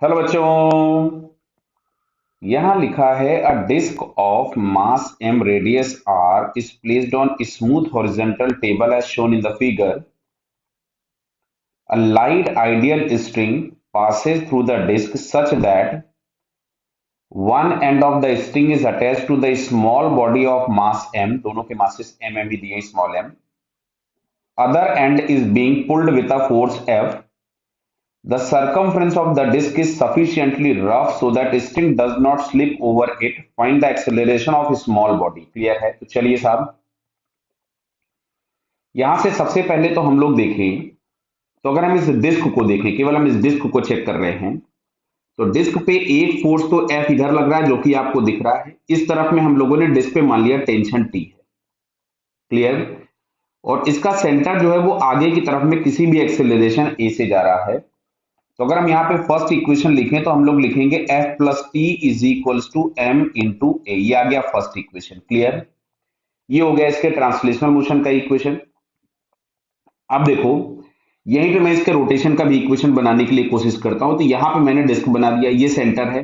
Hello बच्चों। यहाँ लिखा है a disk of mass m radius r is placed on a smooth horizontal table as shown in the figure. A light ideal string passes through the disk such that one end of the string is attached to the small body of mass m. दोनों के masses m भी दिए small m. Other end is being pulled with a force F. The circumference of the disk is sufficiently rough so that string does not slip over it. Find the acceleration of small body. Clear है? तो चलिए साहब, यहां से सबसे पहले तो हम लोग देखें, तो अगर हम इस डिस्क को देखें, केवल हम इस डिस्क को चेक कर रहे हैं, तो डिस्क पे एक फोर्स तो F इधर लग रहा है जो कि आपको दिख रहा है। इस तरफ में हम लोगों ने डिस्क पे मान लिया टेंशन T है। क्लियर? और इसका सेंटर जो है वो आगे की तरफ में किसी भी एक्सेलरेशन A से जा रहा है। तो अगर हम यहाँ पे फर्स्ट इक्वेशन लिखें तो हम लोग लिखेंगे F plus T is equals to M into a. ये आ गया फर्स्ट इक्वेशन। क्लियर? ये हो गया इसके ट्रांसलेशनल मोशन का इक्वेशन। अब देखो, यहीं पे मैं इसके रोटेशन का भी इक्वेशन बनाने के लिए कोशिश करता हूं। तो यहां पे मैंने डिस्क बना दिया, ये सेंटर है।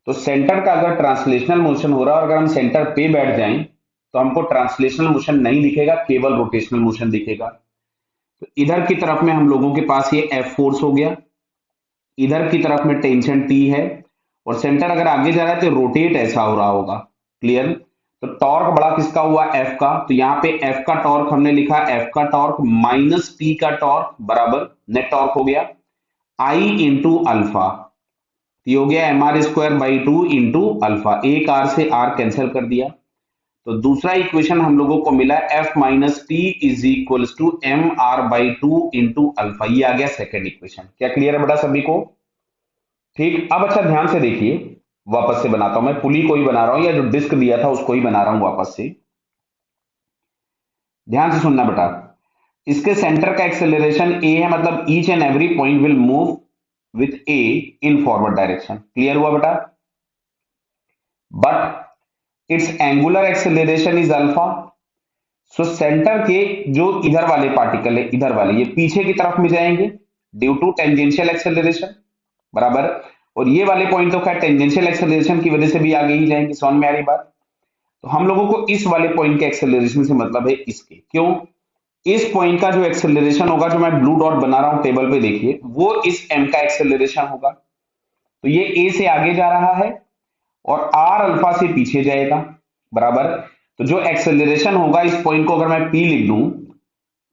तो सेंटर का अगर ट्रांसलेशनल मोशन हो रहा है और अगर हम सेंटर पे बैठ जाएं तो हमको ट्रांसलेशनल मोशन नहीं दिखेगा, केवल रोटेशनल मोशन दिखेगा। तो इधर की तरफ में हम लोगों के पास ये F फोर्स हो गया, इधर की तरफ में टेंशन टी है, और सेंटर अगर आगे जा रहा है तो रोटेट ऐसा हो रहा होगा। क्लियर? तो टॉर्क बड़ा किसका हुआ? एफ का। तो यहाँ पे एफ का टॉर्क हमने लिखा, एफ का टॉर्क माइनस टी का टॉर्क बराबर नेट टॉर्क हो गया आई इंटू अल्फा। ये हो गया M R square by two into alpha. एक आर से आर कैंसिल कर दिया। तो दूसरा इक्वेशन हम लोगों को मिला F minus T is equal to M R by two into alpha. ये आ गया सेकेंड इक्वेशन। क्या क्लियर है बेटा सभी को? ठीक। अब अच्छा ध्यान से देखिए, वापस से बनाता हूं, मैं पुली को ही बना रहा हूं या जो डिस्क दिया था उसको ही बना रहा हूं वापस से। ध्यान से सुनना बेटा। इसके सेंटर का एक्सेलरेशन ए है, मतलब each and every point will move with A in forward direction. Clear हुआ बेटा? But it's angular acceleration is alpha. So centre के जो इधर वाले पार्टिकल है, इधर वाले, ये पीछे की तरफ में जाएंगे ड्यू टू टेंजेंशियल एक्सेलरेशन। बराबर। और ये वाले पॉइंट तो खैर टेंजेंशियल एक्सेलरेशन की वजह से भी आगे ही जाएंगे। समझ में आ रही बात? तो हम लोगों को इस वाले पॉइंट के एक्सेलरेशन से मतलब है इसके। क्यों? इस पॉइंट का जो एक्सेलरेशन होगा, जो मैं ब्लू डॉट बना रहा हूं टेबल पे देखिए, वो इस एम का एक्सेलरेशन होगा। तो ये ए से आगे जा रहा है और आर अल्फा से पीछे जाएगा। बराबर। तो जो एक्सेलरेशन होगा इस पॉइंट को अगर मैं पी लिख दूं,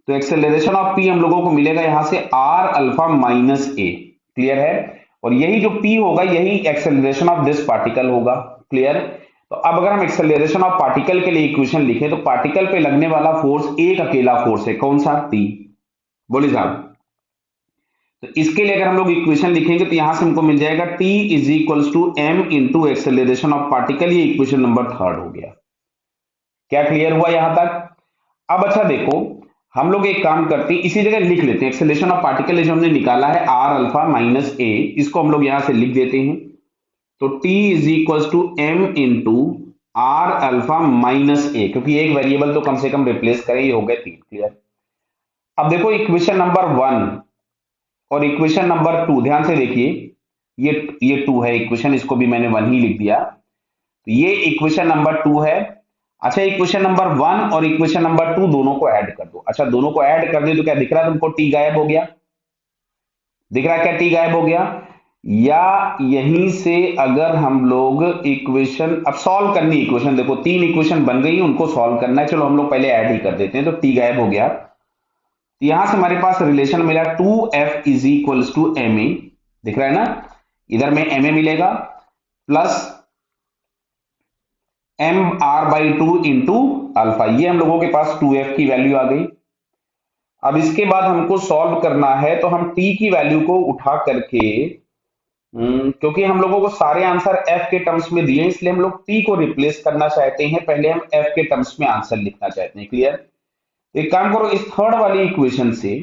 तो एक्सेलरेशन ऑफ पी हम लोगों को मिलेगा यहां से R alpha minus A. Clear है? और यही जो पी होगा यही एक्सेलरेशन ऑफ दिस पार्टिकल होगा। क्लियर? तो अब अगर हम एक्सेलरेशन ऑफ पार्टिकल के लिए इक्वेशन लिखें, तो पार्टिकल पे लगने वाला फोर्स एक अकेला फोर्स है, कौन सा? टी। बोलिए साहब। तो इसके लिए अगर हम लोग इक्वेशन लिखेंगे तो यहां से हमको मिल जाएगा T is equals to M into acceleration of particle. ये इक्वेशन नंबर थर्ड हो गया। क्या क्लियर हुआ यहां तक? अब अच्छा देखो, हम लोग एक काम करते हैं, इसी जगह लिख लेते हैं एक्सेलरेशन ऑफ पार्टिकल जो हमने निकाला है आर अल्फा माइनस ए, इसको हम लोग यहां से लिख देते हैं। तो T is equal to M into r alpha minus a, क्योंकि एक वेरिएबल तो कम से कम रिप्लेस करें। ये हो गए तीन। क्लियर? अब देखो इक्वेशन नंबर वन और इक्वेशन नंबर टू ध्यान से देखिए। ये टू है इक्वेशन, इसको भी मैंने वन ही लिख दिया। तो ये इक्वेशन नंबर टू है। अच्छा, इक्वेशन नंबर वन और इक्वेशन नंबर टू दोनों को ऐड कर दो। अच्छा, दोनों को ऐड कर दे तो क्या दिख रहा है तुमको? टी गायब हो गया। दिख रहा है क्या टी गायब हो गया? या यहीं से अगर हम लोग इक्वेशन अब सॉल्व करनी, इक्वेशन देखो तीन इक्वेशन बन गई, उनको सॉल्व करना है। चलो हम लोग पहले ऐड ही कर देते हैं। तो टी गायब हो गया। तो यहां से हमारे पास रिलेशन मिला two F is equal to M A. दिख रहा है ना? इधर में एम ए मिलेगा plus M R by two into alpha. ये हम लोगों के पास टू एफ की वैल्यू आ गई। अब इसके बाद हमको सॉल्व करना है, तो हम टी की वैल्यू को उठा करके, क्योंकि हम लोगों को सारे आंसर एफ के टर्म्स में दिए, इसलिए हम लोग टी को रिप्लेस करना चाहते हैं। पहले हम एफ के टर्म्स में आंसर लिखना चाहते हैं। क्लियर? एक काम करो, इस थर्ड वाली इक्वेशन से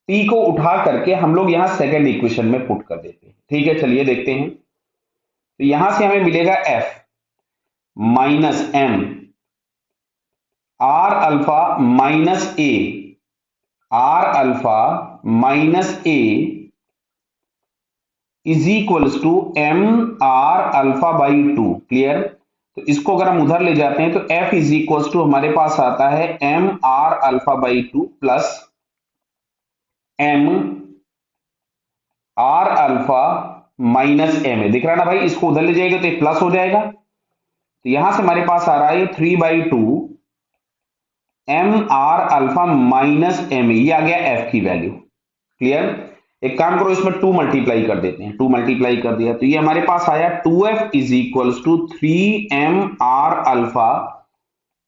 टी को उठा करके हम लोग यहां सेकेंड इक्वेशन में पुट कर देते हैं। ठीक है, चलिए देखते हैं। तो यहां से हमें मिलेगा F minus M R alpha minus A, R alpha minus A is equals to M R alpha by two. Clear? तो इसको अगर हम उधर ले जाते हैं तो एफ इज इक्वल्स टू हमारे पास आता है M R alpha by two plus M R alpha minus M है। दिख रहा है ना भाई? इसको उधर ले जाएगा तो एक प्लस हो जाएगा, तो यहां से हमारे पास आ रहा है 3/2 M R alpha minus M, ये आ गया एफ की वैल्यू। क्लियर? एक काम करो, इसमें 2 मल्टीप्लाई कर देते हैं। 2 मल्टीप्लाई कर दिया तो ये हमारे पास आया 2f is equals to 3mr alpha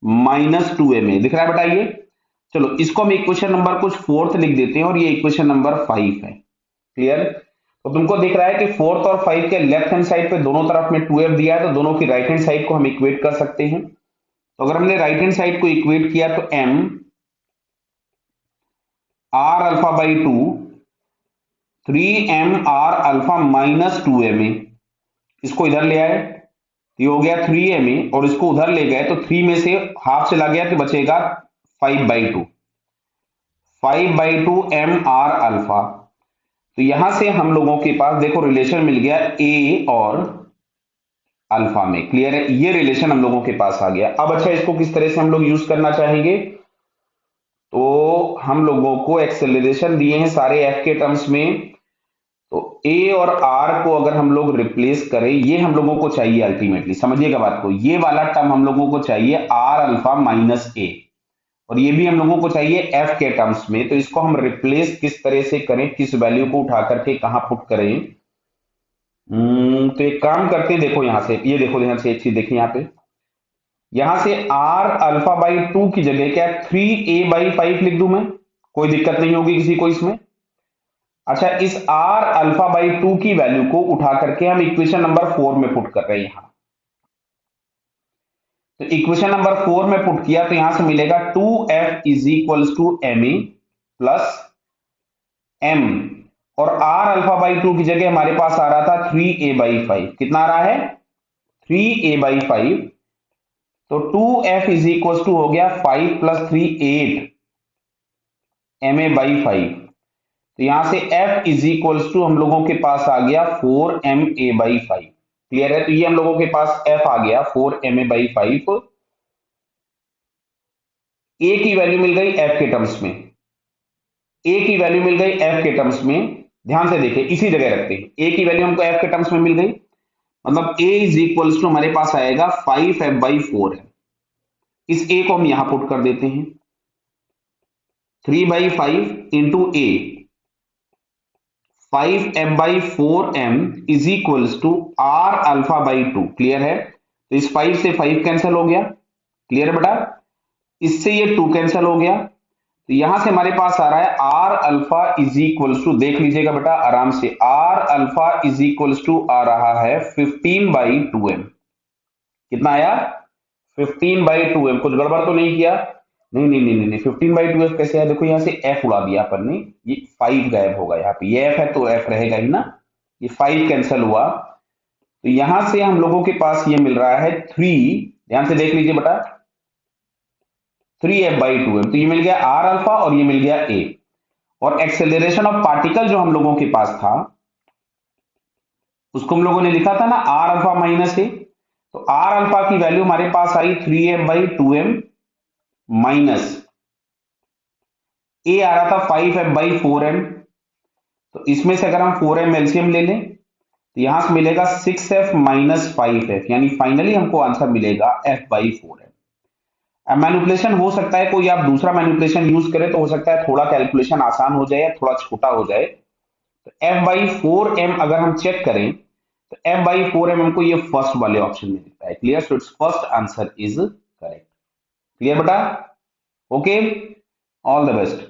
minus 2m है। दिख रहा है बेटा ये? चलो इसको हम इक्वेशन नंबर कुछ फोर्थ लिख देते हैं और ये इक्वेशन नंबर 5 है। क्लियर? तो तुमको दिख रहा है कि फोर्थ और 5 के लेफ्ट हैंड साइड पे दोनों तरफ में 2f दिया है, तो दोनों की राइट हैंड साइड को हम इक्वेट कर सकते हैं। तो अगर हमने राइट हैंड साइड को इक्वेट किया तो m r alpha by 2 3mr alpha minus 2ma, इसको इधर ले आए तो ये हो गया 3ma, और इसको उधर ले गए तो 3 में से हाफ चला गया तो बचेगा 5/2 एम आर अल्फा। तो यहां से हम लोगों के पास देखो रिलेशन मिल गया ए और अल्फा में। क्लियर है? ये रिलेशन हम लोगों के पास आ गया। अब अच्छा, इसको किस तरह से हम लोग यूज करना चाहेंगे? तो हम लोगों को एक्सेलरेशन दिए हैं सारे एफ के टर्म्स में, तो ए और आर को अगर हम लोग रिप्लेस करें, ये हम लोगों को चाहिए अल्टीमेटली, समझिएगा बात को, ये वाला टर्म हम लोगों को चाहिए आर अल्फा माइनस ए, और ये भी हम लोगों को चाहिए एफ के टर्म्स में। तो इसको हम रिप्लेस किस तरह से करें, किस वैल्यू को उठा करके कहां पुट करें? तो एक काम करते हैं, देखो यहां से, ये देखो यहां से एक चीज देखिए, यहां से आर अल्फा बाई 2 की जगह क्या 3a/5 लिख दूं मैं? कोई दिक्कत नहीं होगी किसी को इसमें? अच्छा, इस आर अल्फा बाई 2 की वैल्यू को उठा करके हम इक्वेशन नंबर 4 में पुट कर रहे हैं यहां। तो इक्वेशन नंबर 4 में पुट किया तो यहां से मिलेगा 2f is equals to M A plus M, और आर अल्फा बाई 2 की जगह हमारे पास आ रहा था 3a/5। कितना आ रहा है? 3a/5। तो 2f इज इक्वल्स टू हो गया 5 प्लस 3 8 ma/5। तो यहां से f इज इक्वल्स टू हम लोगों के पास आ गया 4ma/5। क्लियर है? तो ये हम लोगों के पास f आ गया 4ma/5। a की वैल्यू मिल गई f के टर्म्स में, a की वैल्यू मिल गई f के टर्म्स में। ध्यान से देखिए, इसी जगह रखते हैं, a की वैल्यू हमको f के टर्म्स में मिल गई, मतलब a इज इक्वल्स टू हमारे पास आएगा 5f/4 है। इस a को हम यहां पुट कर देते हैं, 3/5 into a 5f/4m is equals to r alpha by 2। Clear है? तो इस 5 से 5 कैंसिल हो गया। क्लियर है बेटा? इससे ये 2 कैंसिल हो गया, तो यहां से हमारे पास आ रहा है r alpha is equals to, देख लीजिएगा बेटा आराम से, r alpha is equals to आ रहा है 15/2m। कितना आया? 15/2m। कुछ गड़बड़ तो नहीं किया? नहीं नहीं नहीं नहीं, 15/2f कैसे है? देखो यहां से f उड़ा दिया अपन ने, ये 5 गायब होगा यहाँ पे, ये f है तो f रहेगा ही ना, ये 5 कैंसिल हुआ, तो यहां से हम लोगों के पास ये मिल रहा है 3। ध्यान से देख लीजिए बेटा, 3f/2m। तो ये मिल गया r अल्फा और ये मिल गया a, और एक्सेलरेशन ऑफ पार्टिकल जो हम लोगों के पास था उसको हम लोगों ने लिखा था ना r अल्फा माइनस ए, तो r अल्फा की वैल्यू हमारे पास आई 3f/2m माइनस a आ रहा था 5f/4m। तो इसमें से अगर हम 4m एलसीएम ले लें तो यहां से मिलेगा 6f माइनस 5f, यानी फाइनली हमको आंसर मिलेगा f/4m। अब मैनिपुलेशन हो सकता है, कोई आप दूसरा मैनिपुलेशन यूज करें तो हो सकता है थोड़ा कैलकुलेशन आसान हो जाए या थोड़ा छोटा हो जाए। तो f/4m अगर हम चेक करें तो f/4m हमको ये फर्स्ट वाले ऑप्शन में दिखता है। Clear? So it's first answer is correct. Clear बेटा? Okay, all the best.